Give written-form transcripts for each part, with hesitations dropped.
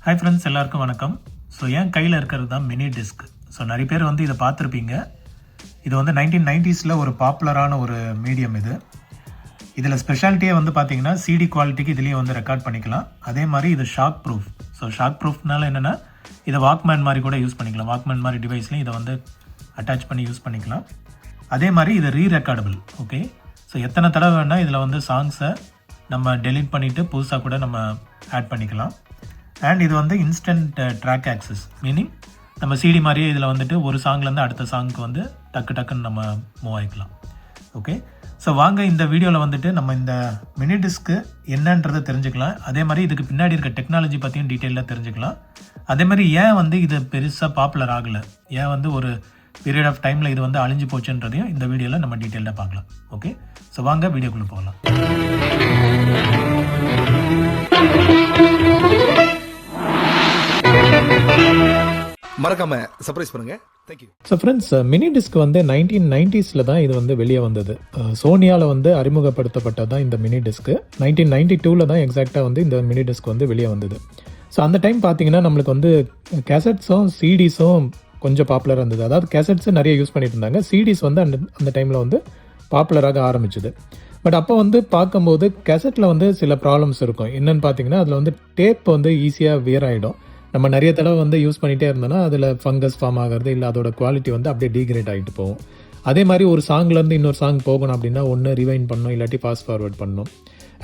Hi friends, எல்லாருக்கும் வணக்கம். So என் கையில் இருக்கிறது தான் மினி டிஸ்க். ஸோ நிறைய பேர் வந்து இதை பார்த்துருப்பீங்க. இது வந்து 1990s ஒரு பாப்புலரான ஒரு மீடியம் இது. இதில் ஸ்பெஷாலிட்டியே வந்து பார்த்தீங்கன்னா சிடி குவாலிட்டிக்கு இதுலேயும் வந்து ரெக்கார்ட் பண்ணிக்கலாம். அதே மாதிரி இது ஷாக் ப்ரூஃப். ஸோ ஷாக் ப்ரூஃப்னால என்னென்னா இதை வாக்மேன் மாதிரி கூட யூஸ் பண்ணிக்கலாம். வாக்மேன் மாதிரி டிவைஸ்லையும் இதை வந்து அட்டாச் பண்ணி யூஸ் பண்ணிக்கலாம். அதே மாதிரி இது ரீரெக்கார்டபிள். ஓகே, ஸோ எத்தனை தடவை வேணால் இதில் வந்து சாங்ஸை நம்ம டெலீட் பண்ணிவிட்டு புதுசாக கூட நம்ம ஆட் பண்ணிக்கலாம். அண்ட் இது வந்து இன்ஸ்டன்ட் ட்ராக் ஆக்சஸ், மீனிங் நம்ம சிடி மாதிரியே இதில் வந்துட்டு ஒரு சாங்லேருந்து அடுத்த சாங்க்கு வந்து டக்குன்னு நம்ம மூவ் ஆகிக்கலாம். ஓகே, ஸோ வாங்க இந்த வீடியோவில் வந்துட்டு நம்ம இந்த மினி டிஸ்க்கு என்னன்றதை தெரிஞ்சுக்கலாம். அதே மாதிரி இதுக்கு பின்னாடி இருக்க டெக்னாலஜி பற்றியும் டீட்டெயிலாக தெரிஞ்சுக்கலாம். அதே மாதிரி ஏன் வந்து இது பெருசாக பாப்புலர் ஆகலை, ஏன் வந்து ஒரு பீரியட் ஆஃப் டைமில் இது வந்து அழிஞ்சு போச்சுன்றதையும் இந்த வீடியோவில் நம்ம டீட்டெயிலாக பார்க்கலாம். ஓகே, ஸோ வாங்க வீடியோக்குள்ளே போகலாம். மறக்காம சர்ப்ரைஸ் பண்ணுங்க. Thank you. So friends, mini disk வந்து 1990s தான் இது வந்து வெளியே வந்தது. சோனியாவில் வந்து அறிமுகப்படுத்தப்பட்டது தான் இந்த மினி டிஸ்க்கு. 1992 தான் எக்ஸாக்டாக வந்து இந்த மினி டிஸ்க் வந்து வெளியே வந்தது. ஸோ அந்த டைம் பார்த்தீங்கன்னா நம்மளுக்கு வந்து கேசட்ஸும் சிடிஸும் கொஞ்சம் பாப்புலராக இருந்தது. அதாவது கேசட்ஸு நிறைய யூஸ் பண்ணிட்டு இருந்தாங்க. சிடிஸ் வந்து அந்த டைமில் வந்து பாப்புலராக ஆரம்பிச்சுது. பட் அப்போ வந்து பார்க்கும்போது கேசட்டில் வந்து சில ப்ராப்ளம்ஸ் இருக்கும். என்னென்னு பார்த்தீங்கன்னா அதில் வந்து டேப் வந்து ஈஸியாக வியர் ஆகிடும். நம்ம நிறைய தடவை வந்து யூஸ் பண்ணிகிட்டே இருந்தோன்னா அதில் ஃபங்கஸ் ஃபார்ம் ஆகிறது, இல்லை அதோட குவாலிட்டி வந்து அப்படியே டீக்ரேட் ஆகிட்டு போகும். அதே மாதிரி ஒரு சாங்லேருந்து இன்னொரு சாங் போகணும் அப்படின்னா ஒன்று ரிவைண்ட் பண்ணணும், இல்லாட்டி ஃபாஸ்ட் ஃபார்வர்ட் பண்ணணும்.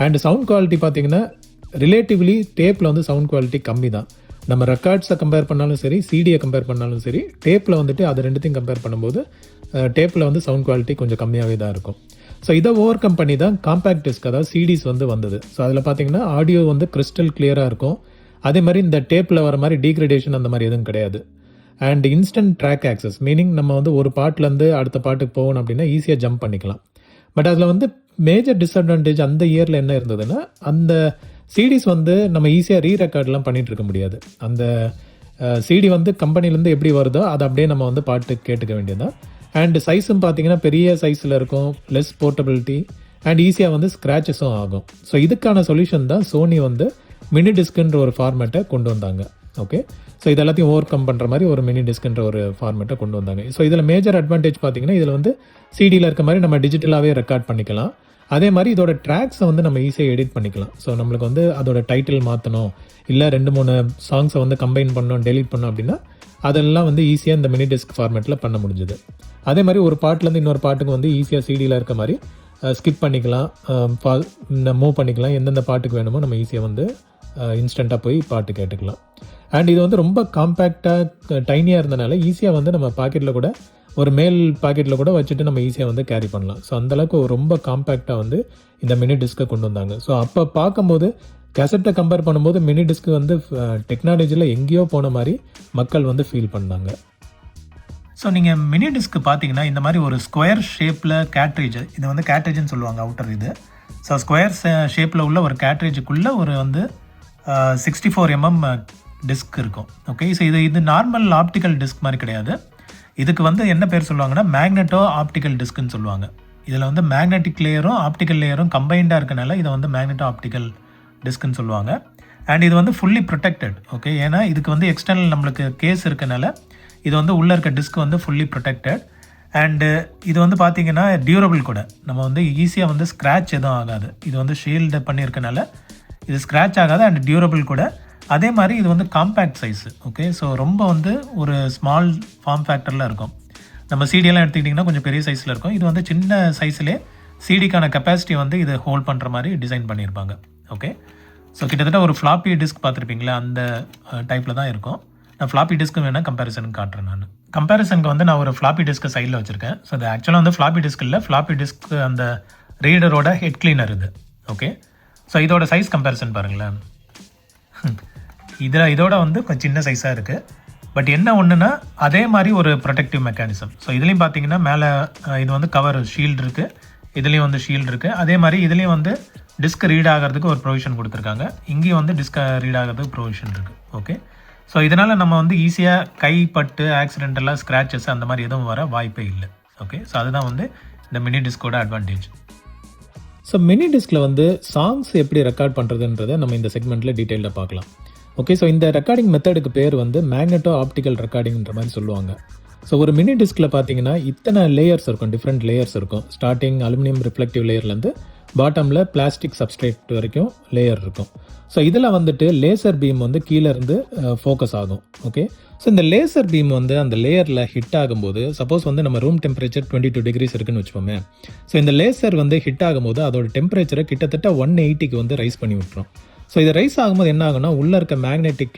அண்ட் சவுண்ட் குவாலிட்டி பார்த்திங்கன்னா ரிலேட்டிவ்லி டேப்பில் வந்து சவுண்ட் குவாலிட்டி கம்மி தான். நம்ம ரெக்கார்ட்ஸை கம்பேர் பண்ணாலும் சரி, சிடியை கம்பேர் பண்ணாலும் சரி, டேப்பில் வந்துட்டு அது ரெண்டுத்தையும் கம்பேர் பண்ணும்போது டேப்பில் வந்து சவுண்ட் குவாலிட்டி கொஞ்சம் கம்மியாகவே தான் இருக்கும். ஸோ இதை ஓவர் கம் பண்ணி தான் காம்பேக்ட் டிஸ்க், அதாவது சிடிஸ் வந்து வந்தது. ஸோ அதில் பார்த்திங்கன்னா ஆடியோ வந்து கிறிஸ்டல் கிளியராக இருக்கும். அதே மாதிரி இந்த டேப்பில் வர மாதிரி டீக்ரேடேஷன் அந்த மாதிரி எதுவும் கிடையாது. And instant track access, meaning நம்ம வந்து ஒரு பாட்டிலேருந்து அடுத்த பாட்டுக்கு போகணும் அப்படின்னா ஈஸியாக ஜம்ப் பண்ணிக்கலாம். பட் அதில் வந்து மேஜர் டிஸ்அட்வான்டேஜ் அந்த இயரில் என்ன இருந்ததுன்னா, அந்த சிடிஸ் வந்து நம்ம ஈஸியாக ரீரெக்கார்ட்லாம் பண்ணிகிட்டு இருக்க முடியாது. அந்த சிடி வந்து கம்பெனிலேருந்து எப்படி வருதோ அதை அப்படியே நம்ம வந்து பாட்டு கேட்டுக்க வேண்டியதுதான். அண்ட் சைஸும் பார்த்தீங்கன்னா பெரிய சைஸில் இருக்கும், லெஸ் போர்ட்டபிலிட்டி அண்ட் ஈஸியாக வந்து ஸ்க்ராச்சஸும் ஆகும். ஸோ இதுக்கான சொல்யூஷன் தான் சோனி வந்து மினி டிஸ்க்குன்ற ஒரு ஃபார்மேட்டை கொண்டு வந்தாங்க. ஓகே, ஸோ இது எல்லாத்தையும் ஓவர் கம் பண்ணுற மாதிரி ஒரு மினி டிஸ்க்குன்ற ஒரு ஃபார்மேட்டை கொண்டு வந்தாங்க. ஸோ இதில் மேஜர் அட்வான்டேஜ் பார்த்தீங்கன்னா இதில் வந்து சிடியில் இருக்க மாதிரி நம்ம டிஜிட்டலாகவே ரெக்கார்ட் பண்ணிக்கலாம். அதே மாதிரி இதோட ட்ராக்ஸை வந்து நம்ம ஈஸியாக எடிட் பண்ணிக்கலாம். ஸோ நம்மளுக்கு வந்து அதோட டைட்டில் மாற்றணும், இல்லை 2-3 சாங்ஸை வந்து கம்பைன் பண்ணணும், டெலீட் பண்ணணும் அப்படின்னா அதெல்லாம் வந்து ஈஸியாக இந்த மினி டிஸ்க் ஃபார்மேட்டில் பண்ண முடிஞ்சுது. அதே மாதிரி ஒரு பாட்டிலேருந்து இன்னொரு பாட்டுக்கு வந்து ஈஸியாக சிடியில் இருக்க மாதிரி ஸ்கிப் பண்ணிக்கலாம், மூவ் பண்ணிக்கலாம். எந்தெந்த பாட்டுக்கு வேணுமோ நம்ம ஈஸியாக வந்து இன்ஸ்டண்ட்டாக போய் பாட்டு கேட்டுக்கலாம். அண்ட் இது வந்து ரொம்ப காம்பேக்டாக டைனியாக இருந்தனால ஈஸியாக வந்து நம்ம பாக்கெட்டில் கூட, ஒரு மேல் பாக்கெட்டில் கூட வச்சுட்டு நம்ம ஈஸியாக வந்து கேரி பண்ணலாம். ஸோ அந்தளவுக்கு ரொம்ப காம்பேக்டாக வந்து இந்த மினி டிஸ்க்கை கொண்டு வந்தாங்க. ஸோ அப்போ பார்க்கும்போது கேசட்டை கம்பேர் பண்ணும்போது மினி டிஸ்க்கு வந்து டெக்னாலஜியில் எங்கேயோ போன மாதிரி மக்கள் வந்து ஃபீல் பண்ணாங்க. ஸோ நீங்கள் மினி டிஸ்க்கு பார்த்தீங்கன்னா இந்த மாதிரி ஒரு ஸ்கொயர் ஷேப்பில் கேட்ரேஜ், இது வந்து கேட்ரேஜ்னு சொல்லுவாங்க அவுட்டர் இது. ஸோ ஸ்கொயர் ஷேப்பில் உள்ள ஒரு கேட்ரேஜுக்குள்ளே ஒரு வந்து 64 mm டிஸ்க் இருக்கும். ஓகே, ஸோ இது நார்மல் ஆப்டிக்கல் டிஸ்க் மாதிரி கிடையாது. இதுக்கு வந்து என்ன பேர் சொல்லுவாங்கன்னா மேக்னெட்டோ ஆப்டிக்கல் டிஸ்க்குன்னு சொல்லுவாங்க. இதில் வந்து மேக்னெட்டிக் லேயரும் ஆப்டிக்கல் லேயரும் கம்பைண்டாக இருக்கனால இதை வந்து மேக்னெட்டோ ஆப்டிக்கல் டிஸ்க்குன்னு சொல்லுவாங்க. அண்ட் இது வந்து ஃபுல்லி ப்ரொடெக்டட். ஓகே, ஏன்னா இதுக்கு வந்து எக்ஸ்டர்னல் நம்மளுக்கு கேஸ் இருக்கனால இது வந்து உள்ளே இருக்க டிஸ்க் வந்து ஃபுல்லி ப்ரொடெக்டட். அண்டு இது வந்து பார்த்திங்கன்னா டியூரபிள் கூட, நம்ம வந்து ஈஸியாக வந்து ஸ்க்ராட்ச் எதுவும் ஆகாது. இது வந்து ஷீல்டு பண்ணியிருக்கனால இது ஸ்க்ராட்ச் ஆகாது. அண்ட் டியூரபிள் கூட. அதே மாதிரி இது வந்து காம்பேக்ட் சைஸு. ஓகே, ஸோ ரொம்ப வந்து ஒரு ஸ்மால் ஃபார்ம் ஃபேக்டரில் இருக்கும். நம்ம சிடியெல்லாம் எடுத்துக்கிட்டிங்கன்னா கொஞ்சம் பெரிய சைஸில் இருக்கும். இது வந்து சின்ன சைஸ்லேயே சிடிக்கான கெப்பாசிட்டி வந்து இது ஹோல்ட் பண்ணுற மாதிரி டிசைன் பண்ணியிருப்பாங்க. ஓகே, ஸோ கிட்டத்தட்ட ஒரு ஃப்ளாப்பி டிஸ்க் பார்த்துருப்பீங்களா, அந்த டைப்பில் தான் இருக்கும். நான் ஃப்ளாப்பி டிஸ்க்கு வேணால் கம்பேரிசனுக்கு காட்டுறேன். கம்பேரிசனுக்கு வந்து நான் ஒரு ஃப்ளாப்பி டிஸ்க்கு சைடில் வச்சுருக்கேன். ஸோ அது ஆக்சுவலாக வந்து ஃப்ளாப்பி டிஸ்க் இல்லை, ஃப்ளாப்பி டிஸ்க் அந்த ரீடரோட ஹெட் கிளீனர் இது. ஓகே, ஸோ இதோட சைஸ் கம்பேரிசன் பாருங்களேன். இதோட வந்து கொஞ்சம் சின்ன சைஸாக இருக்குது. பட் என்ன ஒன்றுனா அதே மாதிரி ஒரு ப்ரொடெக்டிவ் மெக்கானிசம். ஸோ இதுலேயும் பார்த்தீங்கன்னா மேலே இது வந்து கவர் ஷீல்டு இருக்குது, இதுலேயும் வந்து ஷீல்டு இருக்குது. அதே மாதிரி இதுலேயும் வந்து டிஸ்க் ரீட் ஆகிறதுக்கு ஒரு ப்ரொவிஷன் கொடுத்துருக்காங்க. இங்கேயும் வந்து டிஸ்க் ரீட் ஆகிறதுக்கு ப்ரொவிஷன் இருக்குது. ஓகே, ஸோ இதனால் நம்ம வந்து ஈஸியாக கைப்பட்டு ஆக்சிடென்டலாக ஸ்க்ராச்சஸ் அந்த மாதிரி எதுவும் வர வாய்ப்பே இல்லை. ஓகே, ஸோ அதுதான் வந்து இந்த மினி டிஸ்கோட அட்வான்டேஜ். ஸோ மினி டிஸ்கில் வந்து சாங்ஸ் எப்படி ரெக்கார்ட் பண்ணுறதுன்றதை நம்ம இந்த செக்மெண்ட்டில் டீட்டெயிலாக பார்க்கலாம். ஓகே, ஸோ இந்த ரெக்கார்டிங் மெத்தடுக்கு பேர் வந்து மேக்னெட்டோ ஆப்டிக்கல் ரெக்கார்டிங்ன்ற மாதிரி சொல்லுவாங்க. ஸோ ஒரு மினி டிஸ்கில் பார்த்தீங்கன்னா இத்தனை லேயர்ஸ் இருக்கும், டிஃப்ரெண்ட் லேயர்ஸ் இருக்கும். ஸ்டார்டிங் அலுமினியம் ரிஃப்ளெக்டிவ் லேயர்லேருந்து பாட்டமில் பிளாஸ்டிக் சப்ஸ்ட்ரேட் வரைக்கும் லேயர் இருக்கும். ஸோ இதில் வந்துட்டு லேசர் பீம் வந்து கீழே இருந்து ஃபோக்கஸ் ஆகும். ஓகே, ஸோ இந்த லேசர் பீம் வந்து அந்த லேயரில் ஹிட் ஆகும்போது, சப்போஸ் வந்து நம்ம ரூம் டெம்பரேச்சர் 22 டிகிரிஸ் இருக்குன்னு வச்சுப்போமே. ஸோ இந்த லேசர் வந்து ஹிட் ஆகும்போது அதோட டெம்பரேச்சரை கிட்டத்தட்ட 180க்கு வந்து ரைஸ் பண்ணி விட்டுரும். ஸோ இது ரைஸ் ஆகும்போது என்ன ஆகும்னா, உள்ளே இருக்க மேக்னெட்டிக்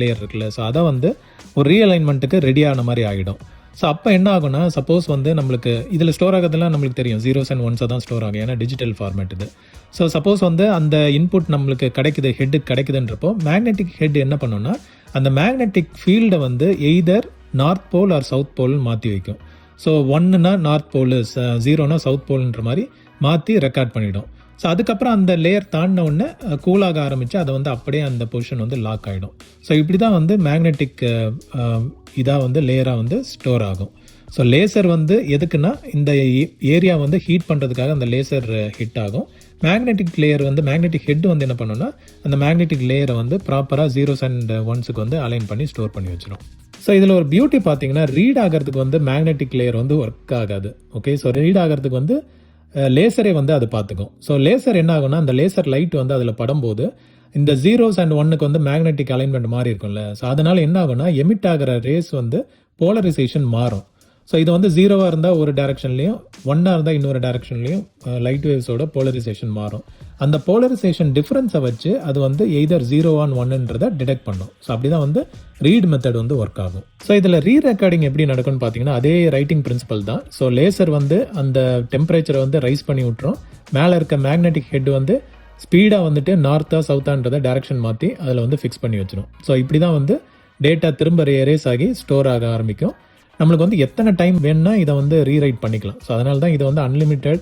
லேயர் இருக்குல்ல, ஸோ அதை வந்து ஒரு ரீஅலைன்மெண்ட்டுக்கு ரெடி ஆன மாதிரி ஆகிடும். ஸோ அப்போ என்ன ஆகும்னா, சப்போஸ் வந்து நம்மளுக்கு இதில் ஸ்டோர் ஆகிறதுலாம் நம்மளுக்கு தெரியும், 0s and 1s தான் ஸ்டோர் ஆகும், ஏன்னா டிஜிட்டல் ஃபார்மேட் இது. ஸோ சப்போஸ் வந்து அந்த இன்புட் நம்மளுக்கு கிடைக்குது, ஹெட்டுக்கு கிடைக்குதுன்றப்போ மேக்னெட்டிக் ஹெட் என்ன பண்ணுன்னா, அந்த மேக்னெட்டிக் ஃபீல்டை வந்து either north pole or south போல்னு மாற்றி வைக்கும். ஸோ 1னா நார்த் போல், 0னா சவுத் போல்ன்ற மாதிரி மாற்றி ரெக்கார்ட் பண்ணிவிடும். ஸோ அதுக்கப்புறம் அந்த லேயர் தாண்டின உடனே கூலாக ஆரம்பித்து அதை வந்து அப்படியே அந்த பொசிஷன் வந்து லாக் ஆகிடும். ஸோ இப்படி தான் வந்து மேக்னெட்டிக் இதாக வந்து லேயராக வந்து ஸ்டோர் ஆகும். ஸோ லேசர் வந்து எதுக்குன்னா, இந்த ஏரியா வந்து ஹீட் பண்ணுறதுக்காக அந்த லேசர் ஹிட் ஆகும். மேக்னெட்டிக் லேயர் வந்து மேக்னெட்டிக் ஹெட் வந்து என்ன பண்ணுன்னா, அந்த மேக்னெட்டிக் லேயரை வந்து ப்ராப்பராக 0s and 1s வந்து அலைன் பண்ணி ஸ்டோர் பண்ணி வச்சிடும். ஸோ இதில் ஒரு பியூட்டி பார்த்தீங்கன்னா, ரீட் ஆகிறதுக்கு வந்து மேக்னெட்டிக் லேயர் வந்து ஒர்க் ஆகாது. ஓகே, ஸோ ரீட் ஆகிறதுக்கு வந்து லேசரே வந்து அது பார்த்துக்கும். ஸோ லேசர் என்ன ஆகும்னா, அந்த லேசர் லைட் வந்து அதில் படும்போது இந்த 0s and 1க்கு வந்து மேக்னெட்டிக் அலைன்மெண்ட் மாறி இருக்கும்ல. ஸோ அதனால் என்ன ஆகும்னா, எமிட் ஆகிற ரேஸ் வந்து போலரைசேஷன் மாறும். ஸோ இது வந்து 0வாக இருந்தால் ஒரு டைரக்ஷன்லையும், 1ஆக இருந்தால் இன்னொரு டைரக்ஷன்லையும் லைட் வேவ்ஸோட போலரைசேஷன் மாறும். அந்த போலரைசேஷன் டிஃப்ரென்ஸை வச்சு அது வந்து எய்தர் 0 or 1ன்றதை டிடெக்ட் பண்ணும். ஸோ அப்படி தான் வந்து ரீட் மெத்தட் வந்து ஒர்க் ஆகும். ஸோ இதில் ரெக்கார்டிங் எப்படி நடக்கும்னு பார்த்தீங்கன்னா, அதே ரைட்டிங் பிரின்சிபல் தான். ஸோ லேசர் வந்து அந்த டெம்பரேச்சரை வந்து ரைஸ் பண்ணி விட்டுரும். மேலே இருக்க மேக்னெட்டிக் ஹெட் வந்து ஸ்பீடாக வந்துட்டு நார்த்தா சவுத்தான்றதை டைரக்ஷன் மாற்றி அதில் வந்து ஃபிக்ஸ் பண்ணி வச்சிடும். ஸோ இப்படி தான் வந்து டேட்டா திரும்ப எரேஸ் ஆகி ஸ்டோர் ஆக ஆரம்பிக்கும். நம்மளுக்கு வந்து எத்தனை டைம் வேணும்னா இதை வந்து ரீரைட் பண்ணிக்கலாம். ஸோ அதனால தான் இதை வந்து அன்லிமிட்டெட்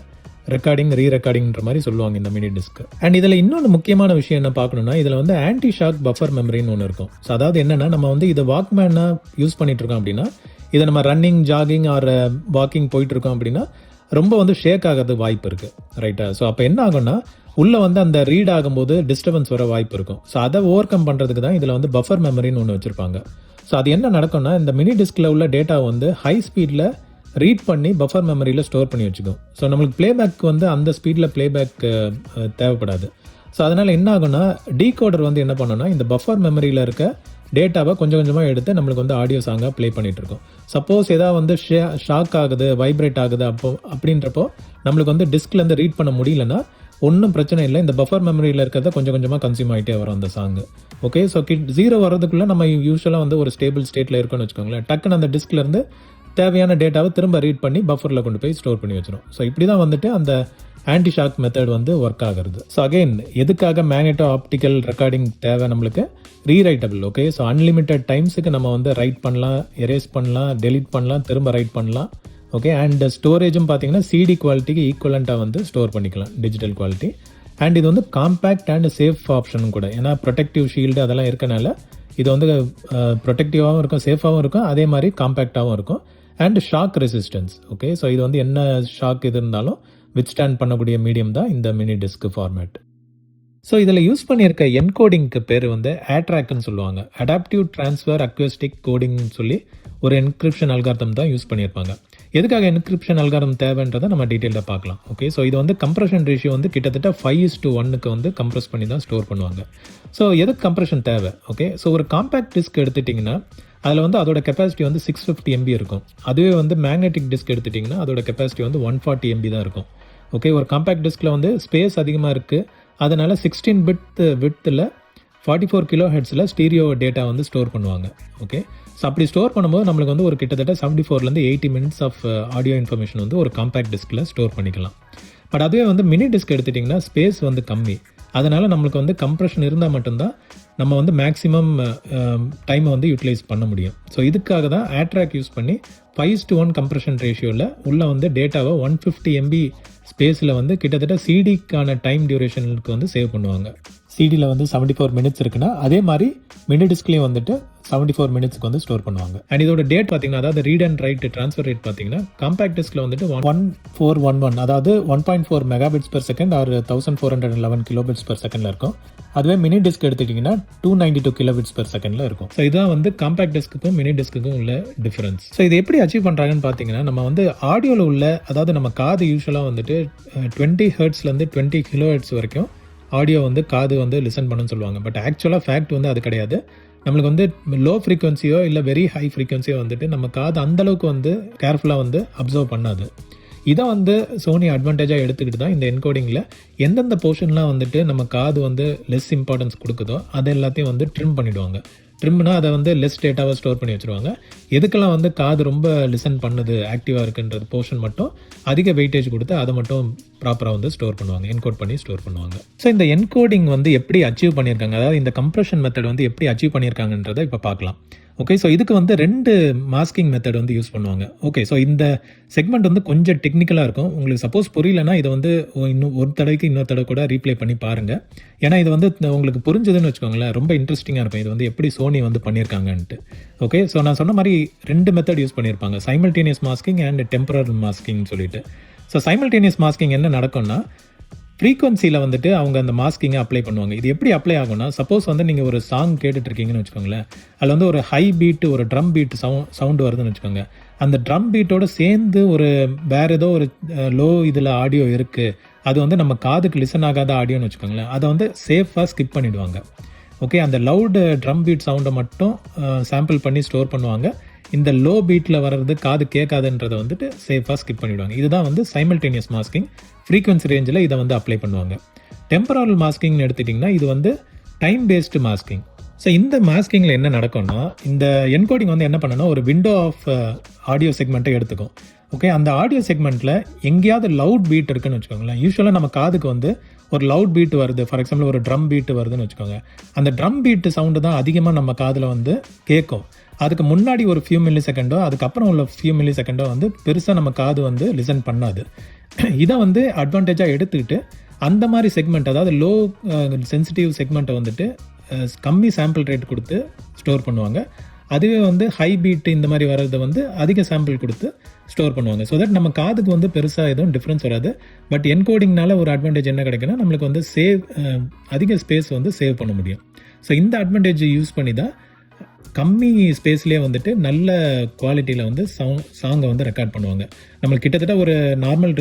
ரெக்கார்டிங் ரெக்கார்டிங்ன்ற மாதிரி சொல்லுவாங்க இந்த மினி டிஸ்க். அண்ட் இதில் இன்னொன்று முக்கியமான விஷயம் என்ன பார்க்கணும்னா, இதில் வந்து ஆன்டி ஷாக் பஃபர் மெமரின்னு ஒன்று இருக்கும். ஸோ அதாவது என்னென்னா, நம்ம வந்து இதை வாக்மேனாக யூஸ் பண்ணிட்டு இருக்கோம் அப்படின்னா, இதை நம்ம ரன்னிங், ஜாகிங் ஆர் வாக்கிங் போயிட்டு இருக்கோம் அப்படின்னா ரொம்ப வந்து ஷேக் ஆகிறது வாய்ப்பு இருக்குது, ரைட்டா? ஸோ அப்போ என்ன ஆகும்னா, உள்ளே வந்து அந்த ரீட் ஆகும்போது டிஸ்டர்பன்ஸ் வர வாய்ப்பு இருக்கும். ஸோ அதை ஓவர் கம் பண்ணுறதுக்கு தான் இதில் வந்து பஃபர் மெமரின்னு ஒன்று வச்சுருப்பாங்க. ஸோ அது என்ன நடக்கும்னா, இந்த மினி டிஸ்கில் உள்ள டேட்டா வந்து ஹை ஸ்பீடில் ரீட் பண்ணி பஃபர் மெமரியில் ஸ்டோர் பண்ணி வச்சுக்கும். ஸோ நம்மளுக்கு பிளேபேக் வந்து அந்த ஸ்பீடில் பிளேபேக் தேவைப்படாது. ஸோ அதனால் என்ன ஆகும்னா, டீகோடர் வந்து என்ன பண்ணுன்னா, இந்த பஃபர் மெமரியில் இருக்க டேட்டாவை கொஞ்சம் கொஞ்சமாக எடுத்து நம்மளுக்கு வந்து ஆடியோ சாங்காக ப்ளே பண்ணிகிட்டு இருக்கோம். சப்போஸ் ஏதாவது வந்து ஷாக் ஆகுது, வைப்ரேட் ஆகுது அப்படின்றப்போ நம்மளுக்கு வந்து டிஸ்க்லேருந்து ரீட் பண்ண முடியலன்னா ஒன்றும் பிரச்சனை இல்லை, இந்த பஃபர் மெமரியில் இருக்கிறத கொஞ்சம் கொஞ்சமாக கன்சியூம் ஆகிட்டே வரும் அந்த சாங்கு. ஓகே, ஸோ 0 வர்றதுக்குள்ளே நம்ம யூஸ்வலாக வந்து ஒரு ஸ்டேபிள் ஸ்டேட்டில் இருக்கோன்னு வச்சுக்கோங்களேன். டக்குன்னு அந்த டிஸ்க்லேருந்து தேவையான டேட்டாவை திரும்ப ரீட் பண்ணி பஃபரில் கொண்டு போய் ஸ்டோர் பண்ணி வச்சிடும். ஸோ இப்படி தான் வந்துட்டு அந்த ஆன்டி ஷாக் மெத்தட் வந்து ஒர்க் ஆகிறது. ஸோ அகெயின் எதுக்காக மேக்னெட்டோ ஆப்டிக்கல் ரெக்கார்டிங் தேவை நம்மளுக்கு? ரீரைட்டபிள். ஓகே, ஸோ அன்லிமிட்டட் டைம்ஸுக்கு நம்ம வந்து ரைட் பண்ணலாம், எரேஸ் பண்ணலாம், டெலிட் பண்ணலாம், திரும்ப ரைட் பண்ணலாம். ஓகே, அண்ட் ஸ்டோரேஜும் பார்த்தீங்கன்னா சிடி குவாலிட்டிக்கு ஈக்குவலண்ட்டாக வந்து ஸ்டோர் பண்ணிக்கலாம், டிஜிட்டல் குவாலிட்டி. அண்ட் இது வந்து காம்பேக்ட் அண்ட் சேஃப் ஆப்ஷனும் கூட. ஏன்னா ப்ரொடெக்டிவ் ஷீல்டு அதெல்லாம் இருக்கனால இது வந்து ப்ரொடெக்டிவாகவும் இருக்கும், சேஃபாகவும் இருக்கும், அதே மாதிரி காம்பேக்டாகவும் இருக்கும். And shock resistance. Okay, so இது வந்து என்ன ஷாக் இது இருந்தாலும் வித்ஸ்டாண்ட் பண்ணக்கூடிய மீடியம் தான் இந்த மினி டிஸ்க் ஃபார்மேட். ஸோ இதில் யூஸ் பண்ணியிருக்க என்கோடிங்க்கு பேர் வந்து ATRACன்னு சொல்லுவாங்க. அடாப்டிவ் ட்ரான்ஸ்ஃபர் அக்யூஸ்டிக் கோடிங்னு சொல்லி ஒரு என்கிரிப்ஷன் அல்காரிதம் தான் யூஸ் பண்ணியிருப்பாங்க. எதுக்காக என்கிரிப்ஷன் அல்காரிதம் தேவைன்றதை நம்ம டீட்டெயிலாக பார்க்கலாம். ஓகே, ஸோ இது வந்து கம்ப்ரஷன் ரேஷியோ வந்து கிட்டத்தட்ட 5:1க்கு வந்து கம்ப்ரஸ் பண்ணி தான் ஸ்டோர் பண்ணுவாங்க. ஸோ எதுக்கு கம்ப்ரஷன் தேவை? ஓகே, ஸோ ஒரு காம்பேக்ட் டிஸ்க் எடுத்துட்டிங்கன்னா அதில் வந்து அதோட கெப்பாசிட்டி வந்து 650 MB இருக்கும். அதுவே வந்து மேக்னெட்டிக் டிஸ்க் எடுத்துட்டிங்கன்னா அதோட கெப்பாசிட்டி வந்து 140 MB தான் இருக்கும். ஓகே, ஒரு காம்பேக்ட் டிஸ்கில் வந்து ஸ்பேஸ் அதிகமாக இருக்குது, அதனால் 16 பிட் வித்தில் 44 kHz ஸ்டீரியோ டேட்டா வந்து ஸ்டோர் பண்ணுவாங்க. ஓகே, ஸோ அப்படி ஸ்டோர் பண்ணும்போது நம்மளுக்கு வந்து ஒரு கிட்டத்தட்ட 74 80 minutes ஆஃப் ஆடியோ இன்ஃபர்மேஷன் வந்து ஒரு காம்பேக்ட் டிஸ்கில் ஸ்டோர் பண்ணிக்கலாம். பட் அதுவே வந்து மினி டிஸ்க் எடுத்துட்டிங்கன்னா ஸ்பேஸ் வந்து கம்மி, அதனால் நம்மளுக்கு வந்து கம்ப்ரெஷன் இருந்தால் மட்டும்தான் நம்ம வந்து மேக்ஸிமம் டைமை வந்து யூட்டிலைஸ் பண்ண முடியும். ஸோ இதுக்காக தான் ATRAC யூஸ் பண்ணி 5:1 கம்ப்ரெஷன் ரேஷியோவில் உள்ள வந்து டேட்டாவை 150 MB ஸ்பேஸில் வந்து கிட்டத்தட்ட சிடிக்கான டைம் டியூரேஷனுக்கு வந்து சேவ் பண்ணுவாங்க. சிடியில் வந்து 74 மினிட்ஸ் இருக்குன்னா அதே மாதிரி மினி டிஸ்க்லேயும் வந்துட்டு 74 மினிட்ஸ்க்கு வந்து ஸ்டோர் பண்ணுவாங்க. அண்ட் இதோட டேட் பார்த்தீங்கன்னா, அதாவது read and write transfer rate பார்த்தீங்கன்னா காம்பேக்ட் டிஸ்கில் வந்துட்டு 1411, அதாவது 1.4 megabits per second or 1411 kilobits per செகண்டில் இருக்கும். அதுவே மினி டிஸ்க் எடுத்துக்கிட்டிங்கன்னா 292 கிலோபிட்ஸ் பெர் செகண்டில் இருக்கும். ஸோ இதுதான் வந்து காம்பேக்ட் டிஸ்க்குக்கும் மினி டிஸ்க்குக்கும் உள்ள டிஃபரன்ஸ். ஸோ இது எப்படி அச்சீவ் பண்ணுறாங்கன்னு பார்த்தீங்கன்னா, நம்ம வந்து ஆடியோவில் உள்ள, அதாவது நம்ம காது யூஸ்வலாக வந்துட்டு 20 ஹெர்ட்ஸ்லேருந்து 20 கிலோ ஹெர்ட்ஸ் வரைக்கும் ஆடியோ வந்து காது வந்து லிசன் பண்ணுன்னு சொல்லுவாங்க. பட் ஆக்சுவலாக ஃபேக்ட் வந்து அது கிடையாது. நம்மளுக்கு வந்து லோ ஃப்ரீக்வன்சியோ இல்லை வெரி ஹை ஃப்ரீக்வன்சியோ வந்துட்டு நம்ம காது அந்தளவுக்கு வந்து கேர்ஃபுல்லாக வந்து அப்சர்வ் பண்ணாது. இதை வந்து சோனி அட்வான்டேஜாக எடுத்துக்கிட்டு தான் இந்த என்கோடிங்கில் எந்தெந்த போர்ஷன்லாம் வந்துட்டு நம்ம காது வந்து லெஸ் இம்பார்ட்டன்ஸ் கொடுக்குதோ அது எல்லாத்தையும் வந்து ட்ரிம் பண்ணிவிடுவாங்க. ட்ரிம்னா அதை வந்து லெஸ் டேட்டாவை ஸ்டோர் பண்ணி வச்சுருவாங்க. எதுக்கெல்லாம் வந்து காது ரொம்ப லிசன் பண்ணுது, ஆக்டிவாக இருக்குன்றது போர்ஷன் மட்டும் அதிக வெயிட்டேஜ் கொடுத்து அதை மட்டும் ப்ராப்பராக வந்து ஸ்டோர் பண்ணுவாங்க, என்கோட் பண்ணி ஸ்டோர் பண்ணுவாங்க. ஸோ இந்த என்கோடிங் வந்து எப்படி அச்சீவ் பண்ணியிருக்காங்க, அதாவது இந்த கம்ப்ரெஷன் மெத்தட் வந்து எப்படி அச்சீவ் பண்ணியிருக்காங்கன்றதை இப்போ பார்க்கலாம். ஓகே, ஸோ இதுக்கு வந்து 2 மாஸ்கிங் மெத்தட் வந்து யூஸ் பண்ணுவாங்க. ஓகே, ஸோ இந்த செக்மெண்ட் வந்து கொஞ்சம் டெக்னிக்கலாக இருக்கும். உங்களுக்கு சப்போஸ் புரியலன்னா இதை வந்து இன்னும் ஒரு தடவைக்கு இன்னொரு தடவை கூட ரீப்ளே பண்ணி பாருங்கள். ஏன்னா இது வந்து உங்களுக்கு புரிஞ்சதுன்னு வச்சுக்கோங்களேன், ரொம்ப இன்ட்ரெஸ்டிங்காக இருக்கும் இது வந்து எப்படி சோனி வந்து பண்ணியிருக்காங்கன்ட்டு. ஓகே, ஸோ நான் சொன்ன மாதிரி 2 மெத்தட் யூஸ் பண்ணியிருப்பாங்க, சைமல்டேனியஸ் மாஸ்கிங் அண்ட் டெம்பரல் மாஸ்கிங்னு சொல்லிட்டு. ஸோ சைமல்டேனியஸ் மாஸ்கிங் என்ன நடக்கும்னா, ஃப்ரீக்வன்சியில் வந்துட்டு அவங்க அந்த மாஸ்கிங்கை அப்ளை பண்ணுவாங்க. இது எப்படி அப்ளை ஆகும்னா, சப்போஸ் வந்து நீங்கள் ஒரு சாங் கேட்டுட்டு இருக்கீங்கன்னு வச்சுக்கோங்களேன், அதில் வந்து ஒரு ஹை பீட்டு, ஒரு ட்ரம் பீட் சவுண்டு வருதுன்னு வச்சுக்கோங்க. அந்த ட்ரம் பீட்டோடு சேர்ந்து ஒரு வேறு ஏதோ ஒரு லோ இதில் ஆடியோ இருக்குது, அது வந்து நம்ம காதுக்கு லிசன் ஆகாத ஆடியோன்னு வச்சுக்கோங்களேன், அதை வந்து சேஃபாக ஸ்கிப் பண்ணிவிடுவாங்க. ஓகே, அந்த லவுடு ட்ரம் பீட் சவுண்டை மட்டும் சாம்பிள் பண்ணி ஸ்டோர் பண்ணுவாங்க. இந்த லோ பீட்டில் வர்றது காது கேட்காதுன்றதை வந்துட்டு சேஃபாக ஸ்கிப் பண்ணிவிடுவாங்க. இதுதான் வந்து சைமல்டேனியஸ் மாஸ்கிங். ஃப்ரீக்வன்சி ரேஞ்சில் இதை வந்து அப்ளை பண்ணுவாங்க. டெம்பரல் மாஸ்கிங்னு எடுத்துட்டிங்கன்னா இது வந்து டைம் பேஸ்டு மாஸ்கிங். ஸோ இந்த மாஸ்கிங்கில் என்ன நடக்கும்னா, இந்த என்கோடிங் வந்து என்ன பண்ணணும்னா, ஒரு விண்டோ ஆஃப் ஆடியோ செக்மெண்ட்டை எடுத்துக்கும். ஓகே, அந்த ஆடியோ செக்மெண்ட்டில் எங்கேயாவது லவுட் பீட் இருக்குன்னு வச்சுக்கோங்களேன். யூஸ்வலாக நம்ம காதுக்கு வந்து ஒரு லவுட் பீட் வருது, ஃபார் எக்ஸாம்பிள் ஒரு ட்ரம் பீட் வருதுன்னு வச்சுக்கோங்க. அந்த ட்ரம் பீட்டு சவுண்டு தான் அதிகமாக நம்ம காதில் வந்து கேட்கும். அதுக்கு முன்னாடி ஒரு ஃபியூ மில்லி செகண்டோ அதுக்கப்புறம் உள்ள ஃபியூ மில்லி செகண்டோ வந்து பெருசாக நம்ம காது வந்து லிசன் பண்ணாது. இதை வந்து அட்வான்டேஜாக எடுத்துக்கிட்டு அந்த மாதிரி செக்மெண்ட், அதாவது லோ சென்சிட்டிவ் செக்மெண்ட்டை வந்துட்டு கம்மி சாம்பிள் ரேட் கொடுத்து ஸ்டோர் பண்ணுவாங்க. அதுவே வந்து ஹை பீட் இந்த மாதிரி வர்றதை வந்து அதிக சாம்பிள் கொடுத்து ஸ்டோர் பண்ணுவாங்க. ஸோ தட் நம்ம காதுக்கு வந்து பெருசாக எதுவும் டிஃப்ரென்ஸ் வராது. பட் என்கோடிங்னால ஒரு அட்வான்டேஜ் என்ன கிடைக்குன்னா, நம்மளுக்கு வந்து அதிக ஸ்பேஸ் வந்து சேவ் பண்ண முடியும். ஸோ இந்த அட்வான்டேஜ் யூஸ் பண்ணி தான் கம்மி ஸ்பேஸ்லேயே வந்துட்டு நல்ல குவாலிட்டியில் வந்து சாங்கை வந்து ரெக்கார்ட் பண்ணுவாங்க. நம்மளுக்கு கிட்டத்தட்ட ஒரு நார்மல்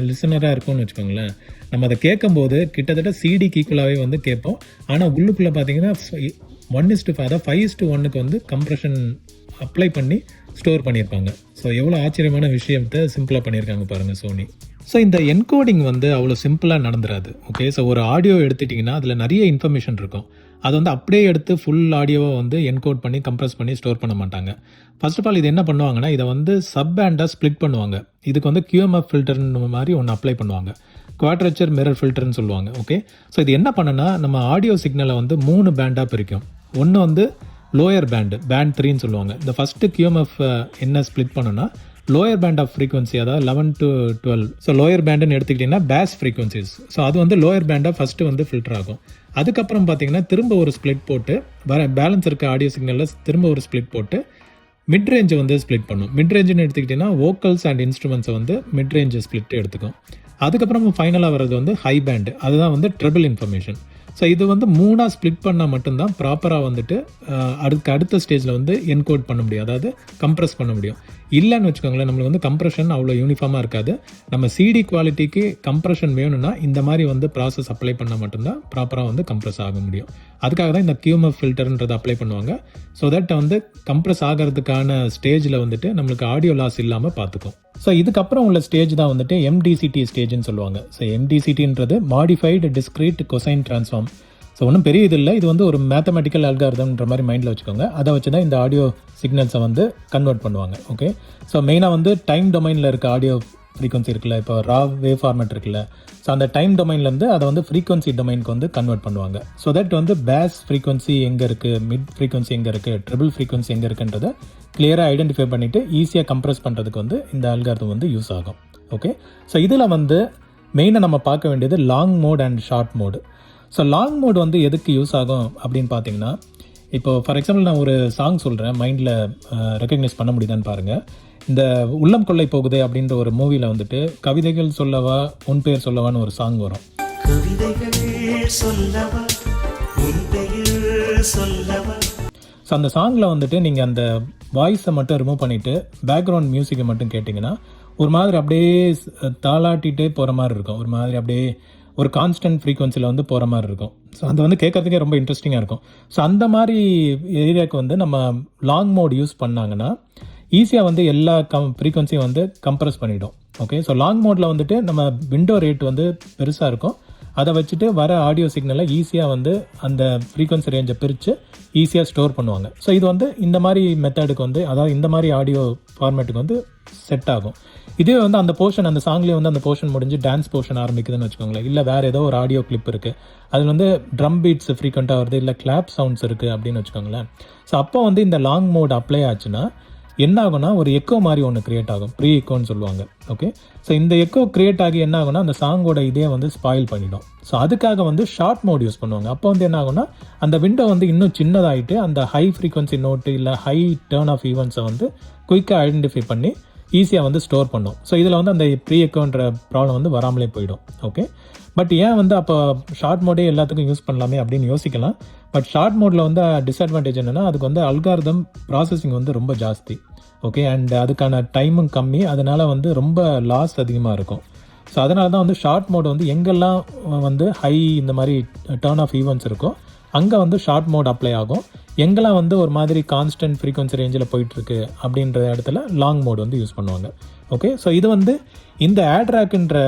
லிசனராக இருக்கும்னு வச்சுக்கோங்களேன், நம்ம அதை கேட்கும்போது கிட்டத்தட்ட சிடிக்கு ஈக்குவலாகவே வந்து கேட்போம். ஆனால் உள்ளுக்குள்ளே பார்த்தீங்கன்னா 1:5, அதாவது 5:1 வந்து கம்ப்ரெஷன் அப்ளை பண்ணி ஸ்டோர் பண்ணியிருப்பாங்க. ஸோ எவ்வளோ ஆச்சரியமான விஷயத்தை சிம்பிளாக பண்ணியிருக்காங்க பாருங்கள் சோனி. ஸோ இந்த என்கோடிங் வந்து அவ்வளோ சிம்பிளாக நடந்துராது. ஓகே, ஸோ ஒரு ஆடியோ எடுத்துட்டிங்கன்னா அதில் நிறைய இன்ஃபர்மேஷன் இருக்கும். அதை வந்து அப்படியே எடுத்து ஃபுல் ஆடியோவை வந்து என்கோட் பண்ணி கம்ப்ரெஸ் பண்ணி ஸ்டோர் பண்ண மாட்டாங்க. ஃபர்ஸ்ட் ஆஃப் ஆல் இது என்ன பண்ணுவாங்கன்னா, இதை வந்து சப் பேண்டாக ஸ்ப்ளிட் பண்ணுவாங்க. இதுக்கு வந்து QMF ஃபில்டர்னு மாதிரி ஒன்று அப்ளை பண்ணுவாங்க, குவாட்ரேச்சர் மிரர் ஃபில்டர்னு சொல்லுவாங்க. ஓகே, ஸோ இது என்ன பண்ணுன்னா, நம்ம ஆடியோ சிக்னலை வந்து 3 பேண்டாக பிரிக்கும். ஒன்று வந்து லோயர் பேண்ட் 3ன்னு சொல்லுவாங்க. இந்த ஃபஸ்ட்டு QMF என்ன ஸ்ப்ளிட் பண்ணுன்னா, லோயர் பேண்ட் ஆஃப் ஃப்ரீக்வன்சி, அதாவது 11 to 12. ஸோ லோயர் பேண்டுன்னு எடுத்துக்கிட்டிங்கன்னா பேஸ் ஃப்ரீக்வன்சிஸ். ஸோ அது வந்து லோயர் பேண்டாக ஃபஸ்ட்டு வந்து ஃபில்டர் ஆகும். அதுக்கப்புறம் பார்த்தீங்கன்னா திரும்ப ஒரு ஸ்ப்ளிட் போட்டு பேலன்ஸ் இருக்க ஆடியோ சிக்னலில் திரும்ப ஒரு ஸ்ப்ளிட் போட்டு மிட் ரேஞ்சை வந்து ஸ்ப்ளிட் பண்ணும். மிட் ரேஞ்சுன்னு எடுத்துக்கிட்டிங்கன்னா வோக்கல்ஸ் அண்ட் இன்ஸ்ட்ருமெண்ட்ஸை வந்து மிட் ரேஞ்சு ஸ்ப்ளிட் எடுத்துக்கும். அதுக்கப்புறம் ஃபைனலாக வர்றது வந்து ஹை பேண்டு, அதுதான் வந்து ட்ரிபிள் இன்ஃபர்மேஷன். ஸோ இது வந்து 3ஆக ஸ்ப்ளிட் பண்ணால் மட்டும்தான் ப்ராப்பராக வந்துட்டு அடுத்த ஸ்டேஜில் வந்து என்கோட் பண்ண முடியும், அதாவது கம்ப்ரெஸ் பண்ண முடியும். இல்லைன்னு வச்சுக்கோங்களேன், நம்மளுக்கு வந்து கம்ப்ரெஷன் அவ்வளோ யூனிஃபார்மாக இருக்காது. நம்ம சிடி குவாலிட்டிக்கு கம்ப்ரெஷன் வேணும்னா இந்த மாதிரி வந்து ப்ராசஸ் அப்ளை பண்ணால் மட்டும்தான் ப்ராப்பராக வந்து கம்ப்ரெஸ் ஆக முடியும். அதுக்காக தான் இந்த QMF ஃபில்டர்ன்றதை அப்ளை பண்ணுவாங்க. ஸோ தட் வந்து கம்ப்ரெஸ் ஆகிறதுக்கான ஸ்டேஜில் வந்துட்டு நம்மளுக்கு ஆடியோ லாஸ் இல்லாமல் பார்த்துக்கும். ஸோ இதுக்கப்புறம் உள்ள ஸ்டேஜ் தான் வந்துட்டு MDCT ஸ்டேஜ்னு சொல்லுவாங்க. ஸோ MDCTன்றது modified discrete cosine transform. So ஒன்றும் பெரிய இது இல்லை, இது வந்து ஒரு மேத்தமெட்டிக்கல் அல்காரிதம்ன்ற மாதிரி மைண்டில் வச்சுக்கோங்க. அதை வச்சு தான் இந்த ஆடியோ சிக்னல்ஸை வந்து கன்வெர்ட் பண்ணுவாங்க. ஓகே, ஸோ மெயினாக வந்து டைம் டொமைனில் இருக்க ஆடியோ ஃப்ரீக்வன்சி இருக்குல்ல, இப்போ ரா வேவ் ஃபார்மேட் இருக்குல்ல, ஸோ அந்த டைம் டொமைன்லேருந்து அதை வந்து ஃப்ரீக்வன்சி டொமைனுக்கு வந்து கன்வெர்ட் பண்ணுவாங்க. ஸோ தட் வந்து பேஸ் ஃப்ரீக்வன்சி எங்கே இருக்குது, மிட் ஃப்ரீக்வன்சி எங்கே இருக்குது, ட்ரிபிள் ஃப்ரீக்வன்சி எங்கே இருக்குன்றதை கிளியராக ஐடென்டிஃபை பண்ணிவிட்டு ஈஸியாக கம்ப்ரெஸ் பண்ணுறதுக்கு வந்து இந்த அல்காரிதம் வந்து யூஸ் ஆகும். ஓகே, ஸோ இதில் வந்து மெயினாக நம்ம பார்க்க வேண்டியது long mode and short mode. So long mode வந்து எதுக்கு யூஸ் ஆகும் அப்படின்னு பார்த்தீங்கன்னா, இப்போ ஃபார் எக்ஸாம்பிள் நான் ஒரு சாங் சொல்கிறேன், மைண்டில் ரெக்கக்னைஸ் பண்ண முடியுதான்னு பாருங்கள். இந்த உள்ளம் கொள்ளை போகுதே அப்படின்ற ஒரு மூவியில் வந்துட்டு கவிதைகள் சொல்லவா உன் பேர் சொல்லவான்னு ஒரு சாங் வரும். ஸோ அந்த சாங்கில் வந்துட்டு நீங்கள் அந்த வாய்ஸை மட்டும் ரிமூவ் பண்ணிவிட்டு பேக்ரவுண்ட் மியூசிக்கை மட்டும் கேட்டிங்கன்னா ஒரு மாதிரி அப்படியே தாளாட்டிகிட்டே போகிற மாதிரி இருக்கும். ஒரு மாதிரி அப்படியே ஒரு கான்ஸ்டன்ட் ஃப்ரீக்வன்சியில் வந்து போகிற மாதிரி இருக்கும். ஸோ அது வந்து கேட்கறதுக்கே ரொம்ப இன்ட்ரெஸ்டிங்காக இருக்கும். ஸோ அந்த மாதிரி ஏரியாவுக்கு வந்து நம்ம லாங் மோட் யூஸ் பண்ணாங்கன்னா ஈஸியாக வந்து எல்லா ஃப்ரீக்வன்சியும் வந்து கம்ப்ரஸ் பண்ணிவிடும். ஓகே, ஸோ லாங் மோடில் வந்துட்டு நம்ம விண்டோ ரேட் வந்து பெருசாக இருக்கும். அதை வச்சுட்டு வர ஆடியோ சிக்னலை ஈஸியாக வந்து அந்த ஃப்ரீக்வன்சி ரேஞ்சை பிரித்து ஈஸியாக ஸ்டோர் பண்ணுவாங்க. ஸோ இது வந்து இந்த மாதிரி மெத்தடுக்கு வந்து, அதாவது இந்த மாதிரி ஆடியோ ஃபார்மேட்டுக்கு வந்து செட் ஆகும். இதே வந்து அந்த போர்ஷன், அந்த சாங்லேயே வந்து அந்த போர்ஷன் முடிஞ்சு டான்ஸ் போர்ஷன் ஆரம்பிக்குதுன்னு வச்சுக்கோங்களேன், இல்லை வேறு ஏதோ ஒரு ஆடியோ கிளிப் இருக்குது, அதில் வந்து ட்ரம் பீட்ஸ் ஃப்ரீக்வெண்ட்டாக வருது, இல்லை கிளாப் சவுண்ட்ஸ் இருக்குது அப்படின்னு வச்சுக்கோங்களேன். ஸோ அப்போ வந்து இந்த லாங் மோட் அப்ளை ஆச்சுன்னா என்ன ஆகும்னா ஒரு எக்கோ மாதிரி ஒன்று க்ரியேட் ஆகும், ப்ரீ எக்கோன்னு சொல்லுவாங்க. ஓகே, ஸோ இந்த எக்கோ க்ரியேட் ஆகி என்ன ஆகும்னா அந்த சாங்கோட இதே வந்து ஸ்பாயில் பண்ணிடும். ஸோ அதுக்காக வந்து ஷார்ட் மோட் யூஸ் பண்ணுவாங்க. அப்போ வந்து என்ன ஆகும்னா அந்த விண்டோ வந்து இன்னும் சின்னதாகிட்டு அந்த ஹை ஃப்ரீக்வன்சி நோட்டு இல்லை ஹை டர்ன் ஆஃப் ஈவெண்ட்ஸை வந்து குயிக்காக ஐடென்டிஃபை பண்ணி ஈஸியாக வந்து ஸ்டோர் பண்ணும். ஸோ இதில் வந்து அந்த ப்ரீ எக்கோன்ற ப்ராப்ளம் வந்து வராமலே போயிடும். ஓகே, பட் ஏன் வந்து அப்போ ஷார்ட் மோடே எல்லாத்துக்கும் யூஸ் பண்ணலாமே அப்படின்னு யோசிக்கலாம். பட் ஷார்ட் மோடில் வந்து டிஸ்அட்வான்டேஜ் என்னென்னா அதுக்கு வந்து அல்காரிதம் ப்ராசஸிங் வந்து ரொம்ப ஜாஸ்தி. ஓகே, அண்ட் அதுக்கான டைமும் கம்மி, அதனால் வந்து ரொம்ப லாஸ் அதிகமாக இருக்கும். ஸோ அதனால தான் வந்து ஷார்ட் மோட் வந்து எங்கெல்லாம் வந்து ஹை இந்த மாதிரி டர்ன் ஆஃப் ஈவெண்ட்ஸ் இருக்கோ அங்கே வந்து ஷார்ட் மோட் அப்ளை ஆகும். எங்கெல்லாம் வந்து ஒரு மாதிரி கான்ஸ்டன்ட் ஃப்ரீக்வன்சி ரேஞ்சில் போயிட்டுருக்கு அப்படின்ற இடத்துல லாங் மோட் வந்து யூஸ் பண்ணுவாங்க. ஓகே, ஸோ இது வந்து இந்த ஆட்ராக்ன்ற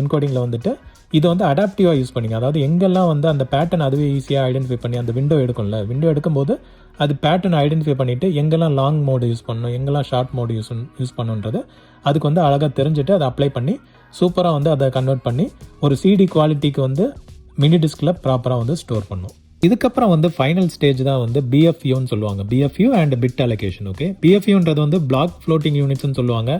என்கோடிங்கில் வந்துட்டு இது வந்து அடாப்டிவாக யூஸ் பண்ணிங்க. அதாவது எங்கெல்லாம் வந்து அந்த பேட்டர்ன் அதுவே ஈஸியாக ஐடென்டிஃபை பண்ணி அந்த விண்டோ எடுக்கும்ல, விண்டோ எடுக்கும்போது அது பேட்டர்ன் ஐடென்டிஃபை பண்ணிவிட்டு எங்கெல்லாம் லாங் மோடு யூஸ் பண்ணணும், எங்கெல்லாம் ஷார்ட் மோடு யூஸ் பண்ணுன்றது அதுக்கு வந்து அழகாக தெரிஞ்சுட்டு அதை அப்ளை பண்ணி சூப்பராக வந்து அதை கன்வெர்ட் பண்ணி ஒரு சிடி குவாலிட்டிக்கு வந்து மினி டிஸ்கில் ப்ராப்பராக வந்து ஸ்டோர் பண்ணும். இதுக்கப்புறம் வந்து ஃபைனல் ஸ்டேஜ் தான் வந்து பிஎஃப்யூன்னு சொல்லுவாங்க, பிஎஃப்யூ அண்ட் பிட் அலோகேஷன். ஓகே, பிஎஃப்யூன்றது வந்து பிளாக் ஃப்ளோட்டிங் யூனிட்ஸ்னு சொல்லுவாங்க,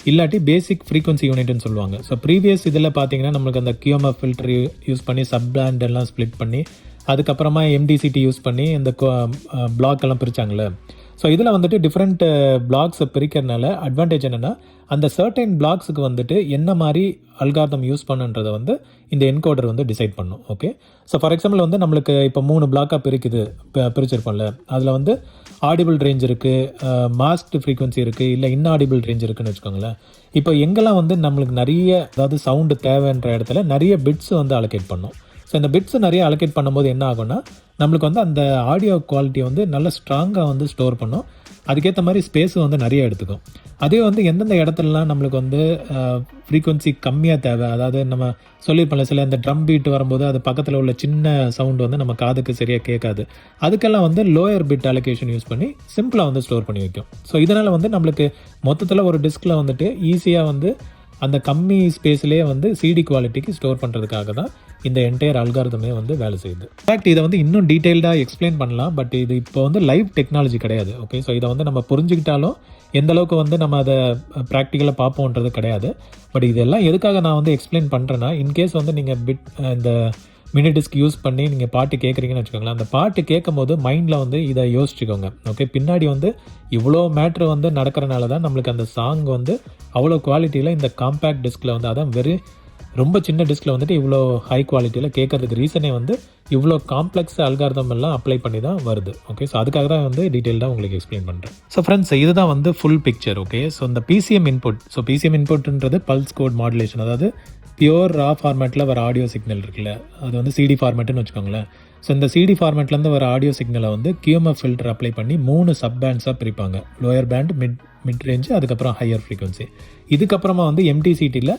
இல்லாட்டி பேசிக் ஃப்ரீக்வன்சி யூனிட்னு சொல்லுவாங்க. ஸோ ப்ரீவியஸ் இதில் பார்த்தீங்கன்னா நம்மளுக்கு அந்த QMF ஃபில்டர் யூஸ் பண்ணி சப் பேண்ட் எல்லாம் ஸ்ப்ளிட் பண்ணி அதுக்கப்புறமா MDCT யூஸ் பண்ணி இந்த பிளாக் எல்லாம் பிரித்தாங்களே. ஸோ இதில் வந்துட்டு டிஃப்ரெண்ட் பிளாக்ஸை பிரிக்கிறதுனால அட்வான்டேஜ் என்னென்னா அந்த சர்டைன் பிளாக்ஸுக்கு வந்துட்டு என்ன மாதிரி அல்காரிதம் யூஸ் பண்ணுன்றதை வந்து இந்த என்கோடர் வந்து டிசைட் பண்ணும். ஓகே, ஸோ ஃபார் எக்ஸாம்பிள் வந்து நம்மளுக்கு இப்போ 3 பிளாக்காக பிரிச்சிருப்போம்ல, அதில் வந்து ஆடிபிள் ரேஞ்ச் இருக்குது, மாஸ்க்டு ஃப்ரீக்வன்சி இருக்குது, இல்லை இன்ஆடிபிள் ரேஞ்ச் இருக்குதுன்னு வச்சுக்கோங்களேன். இப்போ எங்கெல்லாம் வந்து நம்மளுக்கு நிறைய, அதாவது சவுண்டு தேவைன்ற இடத்துல நிறைய பிட்ஸ் வந்து அலோகேட் பண்ணும். ஸோ இந்த பிட்ஸ் நிறைய அலோகேட் பண்ணும்போது என்ன ஆகும்னா நம்மளுக்கு வந்து அந்த ஆடியோ குவாலிட்டியை வந்து நல்ல ஸ்ட்ராங்காக வந்து ஸ்டோர் பண்ணும். அதுக்கேற்ற மாதிரி ஸ்பேஸும் வந்து நிறைய எடுத்துக்கும். அதே வந்து எந்தெந்த இடத்துலலாம் நம்மளுக்கு வந்து ஃப்ரீக்வன்சி கம்மியாக தேவை, அதாவது நம்ம சொல்லியிருப்போம்ல சில இந்த ட்ரம் பீட் வரும்போது அது பக்கத்தில் உள்ள சின்ன சவுண்டு வந்து நம்ம காதுக்கு சரியாக கேட்காது, அதுக்கெல்லாம் வந்து லோயர் பிட் அலோகேஷன் யூஸ் பண்ணி சிம்பிளாக வந்து ஸ்டோர் பண்ணி வைக்கும். ஸோ இதனால் வந்து நம்மளுக்கு மொத்தத்தில் ஒரு டிஸ்கில் வந்துட்டு ஈஸியாக வந்து அந்த கம்மி ஸ்பேஸ்லேயே வந்து சிடி குவாலிட்டிக்கு ஸ்டோர் பண்ணுறதுக்காக தான் இந்த என்டையர் அல்காரிதமே வந்து வேலை செய்யுது. இன்ஃபேக்ட் இதை வந்து இன்னும் டீட்டெயில்டாக எக்ஸ்பிளைன் பண்ணலாம், பட் இது இப்போ வந்து லைவ் டெக்னாலஜி கிடையாது. ஓகே, ஸோ இதை வந்து நம்ம புரிஞ்சுக்கிட்டாலும் எந்த அளவுக்கு வந்து நம்ம அதை ப்ராக்டிக்கலாக பார்ப்போன்றது கிடையாது. பட் இதெல்லாம் எதுக்காக நான் வந்து எக்ஸ்பிளைன் பண்ணுறேன்னா, இன்கேஸ் வந்து நீங்கள் இந்த மினி டிஸ்க் யூஸ் பண்ணி நீங்கள் பாட்டு கேட்குறீங்கன்னு வச்சுக்கோங்களேன், அந்த பாட்டு கேட்கும் போது மைண்டில் வந்து இதை யோசிச்சுக்கோங்க. ஓகே, பின்னாடி வந்து இவ்வளோ மேட்ரு வந்து நடக்கிறனால தான் நம்மளுக்கு அந்த சாங் வந்து அவ்வளோ குவாலிட்டியில் இந்த காம்பேக்ட் டிஸ்கில் வந்து, அதான் ரொம்ப சின்ன டிஸ்கில் வந்துட்டு இவ்வளோ ஹை குவாலிட்டியில் கேட்கறதுக்கு ரீசனே வந்து இவ்வளோ காம்ப்ளெக்ஸ் அல்காரிதம் எல்லாம் அப்ளை பண்ணி தான் வருது. ஓகே, ஸோ அதுக்காக தான் வந்து டீட்டெயில்டாக உங்களுக்கு எக்ஸ்பிளைன் பண்ணுறேன். ஸோ ஃப்ரெண்ட்ஸ், இதுதான் வந்து ஃபுல் பிக்சர். ஓகே, ஸோ இந்த PCM இன்புட், ஸோ PCM இன்புட்ன்றது பல்ஸ் கோட் மாடுலேஷன், அதாவது பியூர் ரா ஃபார்மேட்டில் வர ஆடியோ சிக்னல் இருக்குல்ல, அது வந்து CD ஃபார்மேட்டுன்னு வச்சுக்கோங்களேன். ஸோ இந்த CD ஃபார்மேட்லேருந்து வர ஆடியோ சிக்னலை வந்து QMF ஃபில்டர் அப்ளை பண்ணி 3 சப் பேண்ட்ஸாக பிரிப்பாங்க, லோயர் பேண்ட், மிட் ரேஞ்சு, அதுக்கப்புறம் ஹையர் ஃப்ரீக்வன்சி. இதுக்கப்புறமா வந்து MDCTயில்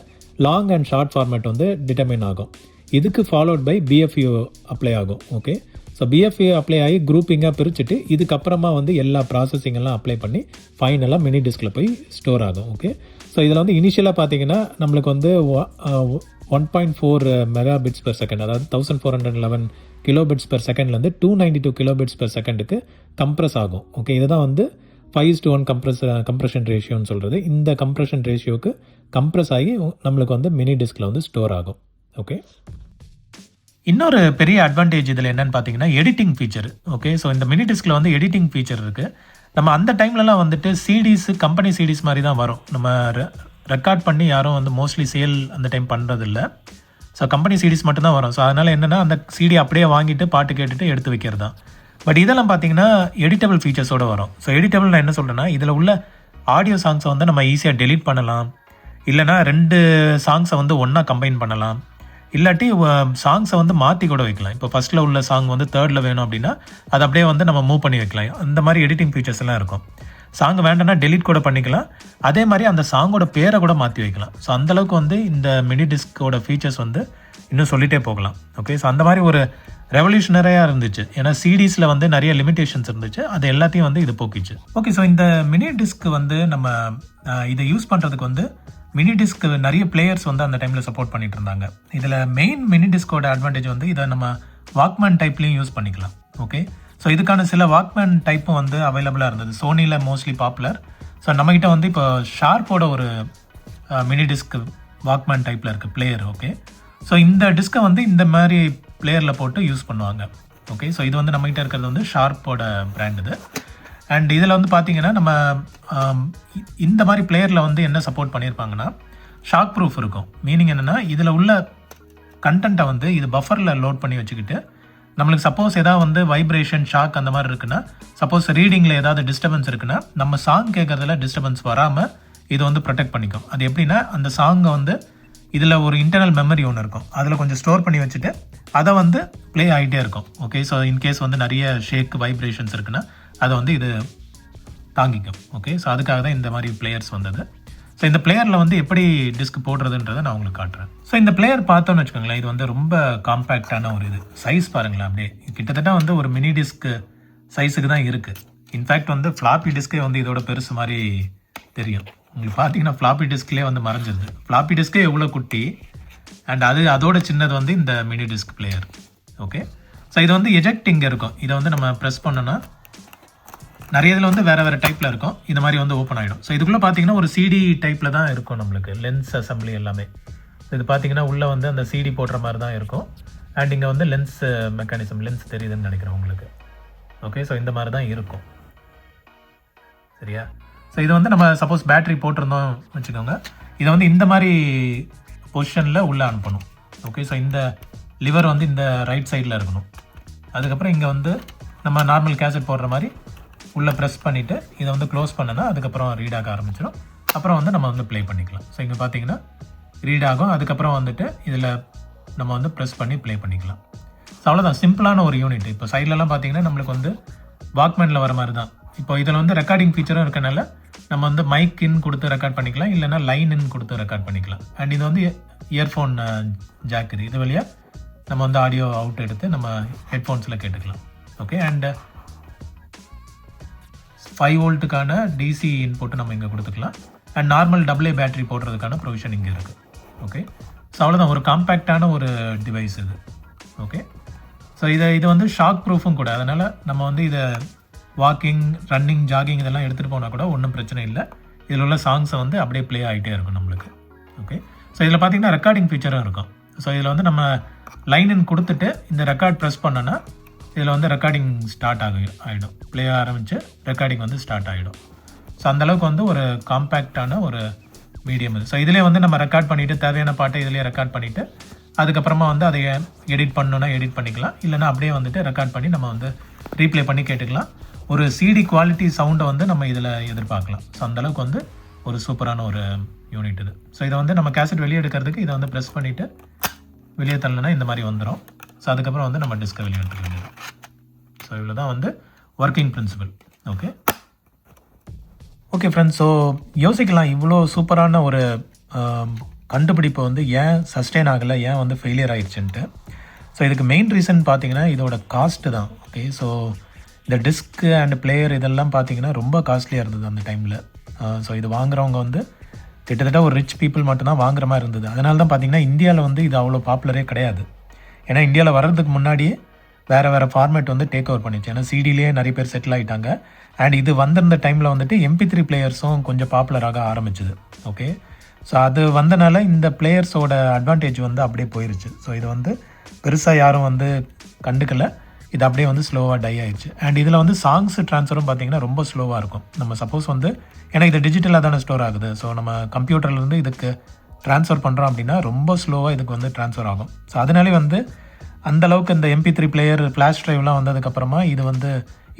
லாங் அண்ட் ஷார்ட் ஃபார்மேட் வந்து டிட்டர்மைன் ஆகும். இதுக்கு ஃபாலோட் பை BFU அப்ளை ஆகும். ஓகே, ஸோ BFU அப்ளை ஆகி குரூப்பிங்காக பிரிச்சுட்டு இதுக்கப்புறமா வந்து எல்லா ப்ராசஸிங் எல்லாம் அப்ளை பண்ணி ஃபைனலாக மினி டிஸ்கில் போய் ஸ்டோர் ஆகும். ஓகே, ஸோ இதில் வந்து இனிஷியலாக பார்த்தீங்கன்னா நம்மளுக்கு வந்து 1.4 மெகாபிட்ஸ் பெர் செகண்ட், அதாவது 1411 கிலோபிட்ஸ் பெர் செகண்ட்லேருந்து 292 கிலோபிட்ஸ் பெர் செகண்டுக்கு கம்ப்ரஸ் ஆகும். ஓகே, இதுதான் வந்து 5:1 கம்ப்ரெஷன் ரேஷியோன்னு சொல்கிறது. இந்த கம்ப்ரெஷன் ரேஷியோக்கு கம்ப்ரஸ் ஆகி நம்மளுக்கு வந்து மினி டிஸ்கில் வந்து ஸ்டோர் ஆகும். ஓகே, இன்னொரு பெரிய அட்வான்டேஜ் இதில் என்னன்னு பார்த்தீங்கன்னா எடிட்டிங் ஃபீச்சர். ஓகே, ஸோ இந்த மினி டிஸ்கில் வந்து எடிட்டிங் ஃபீச்சர் இருக்குது. நம்ம அந்த டைம்லலாம் வந்துட்டு சிடிஸு கம்பெனி சிடிஸ் மாதிரி தான் வரும். நம்ம ரெக்கார்ட் பண்ணி யாரும் வந்து மோஸ்ட்லி சேல் அந்த டைம் பண்ணுறதில்ல. ஸோ கம்பெனி சிடிஸ் மட்டும்தான் வரும். ஸோ அதனால் என்னென்னா அந்த சிடி அப்படியே வாங்கிட்டு பாட்டு கேட்டுட்டு எடுத்து வைக்கிறது தான். பட் இதெல்லாம் பார்த்தீங்கன்னா எடிட்டபிள் ஃபீச்சர்ஸோடு வரும். ஸோ எடிட்டபிள் நான் என்ன சொல்கிறேன்னா, இதில் உள்ள ஆடியோ சாங்ஸை வந்து நம்ம ஈஸியாக டெலீட் பண்ணலாம், இல்லைனா 2 சாங்ஸை வந்து ஒன்றா கம்பைன் பண்ணலாம், இல்லாட்டி சாங்ஸை வந்து மாற்றி கூட வைக்கலாம். இப்போ ஃபஸ்ட்டில் உள்ள சாங் வந்து தேர்டில் வேணும் அப்படின்னா அதை அப்படியே வந்து நம்ம மூவ் பண்ணி வைக்கலாம். அந்த மாதிரி எடிட்டிங் ஃபீச்சர்ஸ் எல்லாம் இருக்கும். சாங் வேண்டாம்னா டெலீட் கூட பண்ணிக்கலாம். அதே மாதிரி அந்த சாங்கோட பேரை கூட மாற்றி வைக்கலாம். ஸோ அந்தளவுக்கு வந்து இந்த மினி டிஸ்கோட ஃபீச்சர்ஸ் வந்து இன்னும் சொல்லிகிட்டே போகலாம். ஓகே, ஸோ அந்த மாதிரி ஒரு ரெவல்யூஷனரியாக இருந்துச்சு. ஏன்னா சிடிஸில் வந்து நிறைய லிமிடேஷன்ஸ் இருந்துச்சு, அது எல்லாத்தையும் வந்து இது போக்கிச்சு. ஓகே, ஸோ இந்த மினி டிஸ்க் வந்து நம்ம இதை யூஸ் பண்ணுறதுக்கு வந்து மினி டிஸ்க் நிறைய பிளேயர்ஸ் வந்து அந்த டைமில் சப்போர்ட் பண்ணிட்டு இருந்தாங்க. இதில் மெயின் மினி டிஸ்கோட அட்வான்டேஜ் வந்து இதை நம்ம வாக்மேன் டைப்லேயும் யூஸ் பண்ணிக்கலாம். ஓகே, ஸோ இதுக்கான சில வாக்மேன் டைப்பும் வந்து அவைலபிளாக இருந்தது. சோனியில் மோஸ்ட்லி பாப்புலர். ஸோ நம்மக்கிட்ட வந்து இப்போ ஷார்ப்போட ஒரு மினி டிஸ்க் வாக்மேன் டைப்பில் இருக்குது பிளேயர். ஓகே, ஸோ இந்த டிஸ்கை வந்து இந்த மாதிரி பிளேயரில் போட்டு யூஸ் பண்ணுவாங்க. ஓகே, ஸோ இது வந்து நம்மகிட்ட இருக்கிறது வந்து ஷார்ப்போட பிராண்ட் இது. அண்ட் இதில் வந்து பார்த்தீங்கன்னா நம்ம இந்த மாதிரி பிளேயரில் வந்து என்ன சப்போர்ட் பண்ணியிருப்பாங்கன்னா ஷாக் ப்ரூஃப் இருக்கும். மீனிங் என்னென்னா இதில் உள்ள கண்டென்ட்டை வந்து இது பஃபரில் லோட் பண்ணி வச்சுக்கிட்டு நம்மளுக்கு சப்போஸ் ஏதாவது வந்து வைப்ரேஷன் ஷாக் அந்த மாதிரி இருக்குன்னா, சப்போஸ் ரீடிங்கில் ஏதாவது டிஸ்டர்பன்ஸ் இருக்குன்னா நம்ம சாங் கேட்குறதுல டிஸ்டர்பன்ஸ் வராமல் இது வந்து ப்ரொடெக்ட் பண்ணிக்கும். அது எப்படின்னா அந்த சாங்கை வந்து இதில் ஒரு இன்டர்னல் மெமரி ஒன்று இருக்கும், அதில் கொஞ்சம் ஸ்டோர் பண்ணி வச்சுட்டு அதை வந்து ப்ளே ஆகிட்டே இருக்கும். ஓகே, ஸோ இன்கேஸ் வந்து நிறைய ஷேக் வைப்ரேஷன்ஸ் இருக்குன்னா அதை வந்து இது தாங்கிக்கும். ஓகே, ஸோ அதுக்காக தான் இந்த மாதிரி பிளேயர்ஸ் வந்தது. ஸோ இந்த பிளேயரில் வந்து எப்படி டிஸ்க் போடுறதுன்றதை நான் உங்களுக்கு காட்டுறேன். ஸோ இந்த பிளேயர் பார்த்தோன்னு வச்சுக்கோங்களேன், இது வந்து ரொம்ப காம்பேக்டான ஒரு இது. சைஸ் பாருங்களேன், அப்படியே கிட்டத்தட்ட வந்து ஒரு மினி டிஸ்க் சைஸுக்கு தான் இருக்குது. இன்ஃபேக்ட் வந்து ஃப்ளாப்பி டிஸ்கே வந்து இதோட பெருசு மாதிரி தெரியும். உங்களுக்கு பார்த்தீங்கன்னா ஃப்ளாப்பி டிஸ்க்லேயே வந்து மறைஞ்சிருது. ஃப்ளாப்பி டிஸ்கே எவ்வளோ குட்டி, அண்ட் அதோட சின்னது வந்து இந்த mini disk player. Okay, so இது வந்து எஜெக்ட் இங்கே இருக்கும். இதை வந்து நம்ம ப்ரெஸ் பண்ணோன்னா நிறைய இதில் வந்து வேறு டைப்பில் இருக்கும். இந்த மாதிரி வந்து ஓப்பன் ஆகிடும். ஸோ இதுக்குள்ளே பார்த்தீங்கன்னா ஒரு சிடி டைப்பில் தான் இருக்கும் நம்மளுக்கு லென்ஸ் அசம்பிளி எல்லாமே. இது பார்த்தீங்கன்னா உள்ளே வந்து அந்த சிடி போடுற மாதிரி தான் இருக்கும். அண்ட் இங்கே வந்து லென்ஸ் மெக்கானிசம், லென்ஸ் தெரியுதுன்னு நினைக்கிறேன் உங்களுக்கு. ஓகே, ஸோ இந்த மாதிரி தான் இருக்கும். சரியா? ஸோ இது வந்து நம்ம சப்போஸ் பேட்டரி போட்டிருந்தோம் வச்சுக்கோங்க, இதை வந்து இந்த மாதிரி பொசிஷனில் உள்ளே அனுப்பணும். ஓகே, ஸோ இந்த லிவர் வந்து இந்த ரைட் சைடில் இருக்கணும். அதுக்கப்புறம் இங்கே வந்து நம்ம நார்மல் கேசட் போடுற மாதிரி உள்ளே ப்ரெஸ் பண்ணிவிட்டு இதை வந்து க்ளோஸ் பண்ணனா அதுக்கப்புறம் ரீட் ஆக ஆரம்பிச்சிடும். அப்புறம் வந்து நம்ம வந்து ப்ளே பண்ணிக்கலாம். ஸோ இங்கே பார்த்தீங்கன்னா ரீட் ஆகும். அதுக்கப்புறம் வந்துட்டு இதில் நம்ம வந்து ப்ரெஸ் பண்ணி ப்ளே பண்ணிக்கலாம். ஸோ அவ்வளோதான், சிம்பிளான ஒரு யூனிட். இப்போ சைட்லலாம் பார்த்தீங்கன்னா நம்மளுக்கு வந்து வாக்மேனில் வர மாதிரி தான். இப்போ இதில் வந்து ரெக்கார்டிங் ஃபீச்சரும் இருக்கனால நம்ம வந்து மைக் இன் கொடுத்து ரெக்கார்ட் பண்ணிக்கலாம், இல்லைனா லைன் இன் கொடுத்து ரெக்கார்ட் பண்ணிக்கலாம். அண்ட் இது வந்து இயர்ஃபோன் ஜாக் இது வழியாக நம்ம வந்து ஆடியோ அவுட் எடுத்து நம்ம ஹெட்ஃபோன்ஸில் கேட்டுக்கலாம். ஓகே, அண்ட் 5 வோல்ட்டுக்கான டிசி இன்புட்டு நம்ம இங்கே கொடுத்துக்கலாம். அண்ட் நார்மல் AA பேட்டரி போடுறதுக்கான ப்ரொவிஷன் இங்கே இருக்குது. ஓகே, ஸோ அவ்வளோதான், ஒரு காம்பேக்டான ஒரு டிவைஸ் இது. ஓகே, ஸோ இது வந்து ஷாக் ப்ரூஃபும் கூட. அதனால் நம்ம வந்து இதை வாக்கிங், ரன்னிங், ஜாகிங் இதெல்லாம் எடுத்துகிட்டு போனால் கூட ஒன்றும் பிரச்சனை இல்லை. இதில் உள்ள சாங்ஸை வந்து அப்படியே ப்ளே ஆகிட்டே இருக்கும் நம்மளுக்கு. ஓகே, ஸோ இதில் பார்த்தீங்கன்னா ரெக்கார்டிங் ஃபீச்சரும் இருக்கும். ஸோ இதில் வந்து நம்ம லைன் கொடுத்துட்டு இந்த ரெக்கார்ட் ப்ரெஸ் பண்ணோன்னா இதில் வந்து ரெக்கார்டிங் ஸ்டார்ட் ஆகிடும். ப்ளே ஆரம்பித்து ரெக்கார்டிங் வந்து ஸ்டார்ட் ஆகிடும். ஸோ அந்தளவுக்கு வந்து ஒரு காம்பேக்டான ஒரு மீடியம் இது. ஸோ இதிலே வந்து நம்ம ரெக்கார்ட் பண்ணிவிட்டு தேவையான பாட்டை இதிலே ரெக்கார்ட் பண்ணிவிட்டு அதுக்கப்புறமா வந்து அதை எடிட் பண்ணணுன்னா எடிட் பண்ணிக்கலாம், இல்லைனா அப்படியே வந்துட்டு ரெக்கார்ட் பண்ணி நம்ம வந்து ரீப்ளே பண்ணி கேட்டுக்கலாம். ஒரு சிடி குவாலிட்டி சவுண்டை வந்து நம்ம இதில் எதிர்பார்க்கலாம். ஸோ அந்தளவுக்கு வந்து ஒரு சூப்பரான ஒரு யூனிட் இது. ஸோ இதை வந்து நம்ம கேசட் வெளியே எடுக்கிறதுக்கு இதை வந்து ப்ரெஸ் பண்ணிவிட்டு வெளியே தள்ளனா இந்த மாதிரி வந்துடும். ஸோ அதுக்கப்புறம் வந்து நம்ம டிஸ்கை வெளியே எடுத்துக்கலாம். ஸோ இவ்வளோ தான் வந்து working principal. Okay friends, so யோசிக்கலாம் இவ்வளோ சூப்பரான ஒரு கண்டுபிடிப்பு வந்து ஏன் சஸ்டெயின் ஆகலை, ஏன் வந்து ஃபெயிலியர் ஆகிடுச்சுன்ட்டு. ஸோ இதுக்கு மெயின் ரீசன் பார்த்தீங்கன்னா இதோட காஸ்ட்டு தான். ஓகே, ஸோ இந்த டிஸ்க்கு அண்ட் பிளேயர் இதெல்லாம் பார்த்தீங்கன்னா ரொம்ப காஸ்ட்லியாக இருந்தது அந்த டைமில். ஸோ இது வாங்குறவங்க வந்து கிட்டத்தட்ட ஒரு ரிச் பீப்புள் மட்டும்தான் வாங்குற மாதிரி இருந்தது. அதனால தான் பார்த்தீங்கன்னா இந்தியாவில் வந்து இது அவ்வளோ பாப்புலரே கிடையாது. ஏன்னா இந்தியாவில் வர்றதுக்கு முன்னாடியே வேறு ஃபார்மேட் வந்து டேக் ஓவர் பண்ணிச்சு. ஏன்னா சிடிலேயே நிறைய பேர் செட்டில் ஆகிட்டாங்க. அண்ட் இது வந்திருந்த டைமில் வந்துட்டு MP3 பிளேயர்ஸும் கொஞ்சம் பாப்புலராக ஆரம்பிச்சுது. ஓகே, ஸோ அது வந்தனால இந்த பிளேயர்ஸோட அட்வான்டேஜ் வந்து அப்படியே போயிருச்சு. ஸோ இது வந்து பெருசாக யாரும் வந்து கண்டுக்கல. இது அப்படியே வந்து ஸ்லோவாக டை ஆயிடுச்சு. அண்ட் இதில் வந்து சாங்ஸ் ட்ரான்ஸ்ஃபரும் பார்த்தீங்கன்னா ரொம்ப ஸ்லோவாக இருக்கும். நம்ம சப்போஸ் வந்து ஏன்னா இது டிஜிட்டலாக தானே ஸ்டோர் ஆகுது. ஸோ நம்ம கம்ப்யூட்டர்லேருந்து இதுக்கு ட்ரான்ஸ்ஃபர் பண்ணுறோம் அப்படின்னா ரொம்ப ஸ்லோவாக இதுக்கு வந்து ட்ரான்ஸ்ஃபர் ஆகும். ஸோ அதனாலே வந்து அந்தளவுக்கு இந்த MP3 பிளேயர் ஃப்ளாஷ் ட்ரைவ்லாம் வந்ததுக்கப்புறமா இது வந்து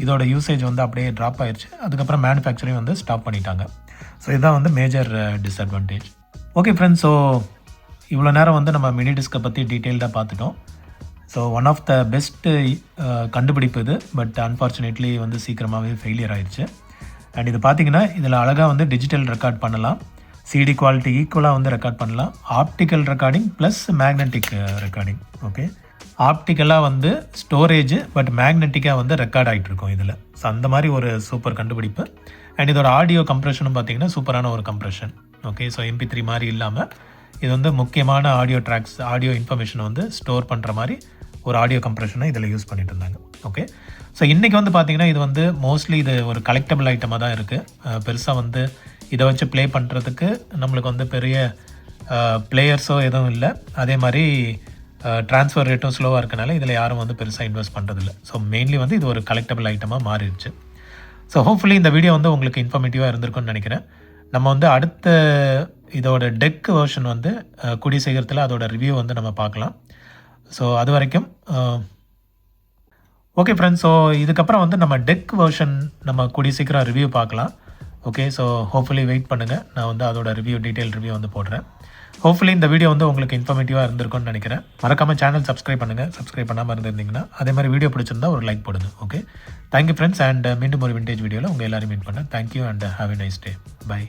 இதோட யூசேஜ் வந்து அப்படியே ட்ராப் ஆயிடுச்சு. அதுக்கப்புறம் மேனுஃபேக்சரிங் வந்து ஸ்டாப் பண்ணிட்டாங்க. ஸோ இதுதான் வந்து major disadvantage. Okay friends, so இவ்வளோ நேரம் வந்து நம்ம மினி டிஸ்கை பற்றி டீட்டெயில்டாக பார்த்துட்டோம். So one of the best கண்டுபிடிப்பு இது. பட் அன்ஃபார்ச்சுனேட்லி வந்து சீக்கிரமாகவே ஃபெயிலியர் ஆயிடுச்சு. அண்ட் இது பார்த்தீங்கன்னா இதில் அழகாக வந்து டிஜிட்டல் ரெக்கார்ட் பண்ணலாம், CD குவாலிட்டி ஈக்குவலாக வந்து ரெக்கார்ட் பண்ணலாம், optical recording plus magnetic recording. Okay, ஆப்டிக்கலாக வந்து ஸ்டோரேஜ், பட் மேக்னெட்டிக்காக வந்து ரெக்கார்ட் ஆகிட்டு இருக்கும் இதில். ஸோ அந்த மாதிரி ஒரு சூப்பர் கண்டுபிடிப்பு. அண்ட் இதோட ஆடியோ கம்ப்ரெஷனும் பார்த்தீங்கன்னா சூப்பரான ஒரு கம்ப்ரெஷன். ஓகே, ஸோ MP3 மாதிரி இல்லாமல் இது வந்து முக்கியமான ஆடியோ ட்ராக்ஸ், ஆடியோ இன்ஃபர்மேஷனை வந்து ஸ்டோர் பண்ணுற மாதிரி ஒரு ஆடியோ கம்ப்ரெஷனை இதில் யூஸ் பண்ணிட்டு இருந்தாங்க. ஓகே, ஸோ இன்றைக்கி வந்து பார்த்திங்கன்னா இது வந்து மோஸ்ட்லி இது ஒரு கலெக்டபிள் ஐட்டமாக தான் இருக்குது. பெருசாக வந்து இதை வச்சு ப்ளே பண்ணுறதுக்கு நம்மளுக்கு வந்து பெரிய பிளேயர்ஸோ எதுவும் இல்லை. அதே மாதிரி ட்ரான்ஸ்ஃபர் ரேட்டும் ஸ்லோவாக இருக்கனால இதில் யாரும் வந்து பெருசாக இன்வெஸ்ட் பண்ணுறதில்ல. ஸோ மெயின்லி வந்து இது ஒரு கலெக்டபிள் ஐட்டமாக மாறிடுச்சு. ஸோ ஹோப்ஃபுல்லி இந்த வீடியோ வந்து உங்களுக்கு இன்ஃபர்மேட்டிவாக இருந்திருக்கும்னு நினைக்கிறேன். நம்ம வந்து அடுத்த இதோட டெக் வெர்ஷன் வந்து கூடிய சீக்கிரத்தில் அதோட ரிவ்யூ வந்து நம்ம பார்க்கலாம். ஸோ அது வரைக்கும் ஓகே ஃப்ரெண்ட்ஸ், ஸோ இதுக்கப்புறம் வந்து நம்ம டெக் வெர்ஷன் நம்ம கூடிய சீக்கிரம் ரிவ்யூ பார்க்கலாம். ஓகே, ஸோ ஹோப்ஃபுல்லி வெயிட் பண்ணுங்கள். நான் வந்து அதோட டீட்டெயில் ரிவ்யூ வந்து போடுறேன். ஹோப்ஃபுல்லி இந்த வீடியோ வந்து உங்களுக்கு இன்ஃபர்மேட்டிவாக இருந்திருக்கும்னு நினைக்கிறேன். மறக்காமல் சேனல் சப்ஸ்கிரைப் பண்ணுங்கள். சப்ஸ்கிரைப் பண்ணாமல் இருந்திருந்தீங்கன்னா அதே மாதிரி வீடியோ பிடிச்சிருந்தா ஒரு லைக் போடுங்க. Okay, thank you friends. அண்ட் மீண்டும் ஒரு விண்டேஜ் வீடியோவில் உங்கள் எல்லாரும் மீட் பண்ணேன். Thank you and have a nice day. By.